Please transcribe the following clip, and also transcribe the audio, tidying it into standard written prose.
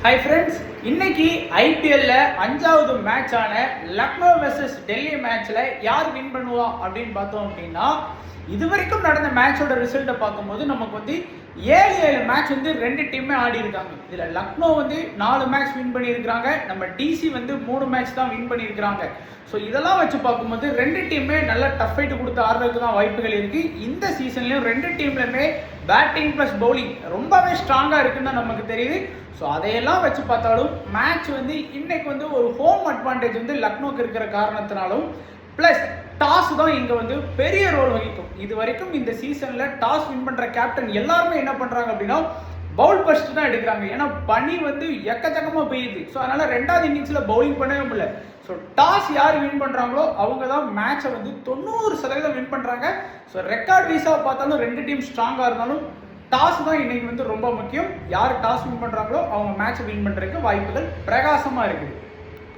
Hi friends, இன்னைக்கு ஐபிஎல்ல 5வது மேட்சான லக்னோ வெர்சஸ் டெல்லி மேட்ச்ல யார் வின் பண்ணுவா அப்படின்னு பார்த்தோம் அப்படின்னா, இது வரைக்கும் நடந்த மேட்சோட ரிசல்ட்டை பார்க்கும்போது நமக்கு வந்து 7 மேட்ச் வந்து 2 டீமே ஆடி இருக்காங்க. இதுல லக்னோ வந்து 4 மேட்ச் வின் பண்ணியிருக்கிறாங்க, நம்ம டிசி வந்து 3 மேட்ச் தான் வின் பண்ணியிருக்கிறாங்க. ஸோ இதெல்லாம் வச்சு பார்க்கும்போது 2 டீமே நல்ல டஃப் ஃபைட் கொடுத்து ஆடுறதுக்கு தான் வாய்ப்புகள் இருக்கு. இந்த சீசன்லயும் 2 டீம்லயுமே பேட்டிங் பிளஸ் பவுலிங் ரொம்பவே ஸ்ட்ராங்கா இருக்குன்னு தான் நமக்கு தெரியுது. ஸோ அதையெல்லாம் வச்சு பார்த்தாலும் மேட்ச் வந்து இன்னைக்கு வந்து ஒரு ஹோம் அட்வான்டேஜ் வந்து லக்னோக்கு இருக்கிற காரணத்தினாலும் பிளஸ் டாஸ் தான் இங்க வந்து பெரிய ரோல் வகிக்கும். இது வரைக்கும் இந்த சீசன்ல டாஸ் வின் பண்ற கேப்டன் எல்லாருமே என்ன பண்றாங்க அப்படின்னா பவுல் ஃபர்ஸ்ட் தான் எடுக்கிறாங்க. ஏன்னா பனி வந்து எக்கச்சக்கமா பெய்யுது. ஸோ அதனால 2வது இன்னிங்ஸ்ல பவுலிங் பண்ணவே முடியல. ஸோ டாஸ் யார் வின் பண்றாங்களோ அவங்க தான் மேட்சை வந்து 90% வின் பண்றாங்க. ஸோ ரெக்கார்ட் வைஸா பார்த்தாலும் 2 டீம் ஸ்ட்ராங்கா இருந்தாலும் டாஸ் தான் இன்னைக்கு வந்து ரொம்ப முக்கியம். யார் டாஸ் வின் பண்றாங்களோ அவங்க மேட்சை வின் பண்றதுக்கு வாய்ப்புகள் பிரகாசமா இருக்குது.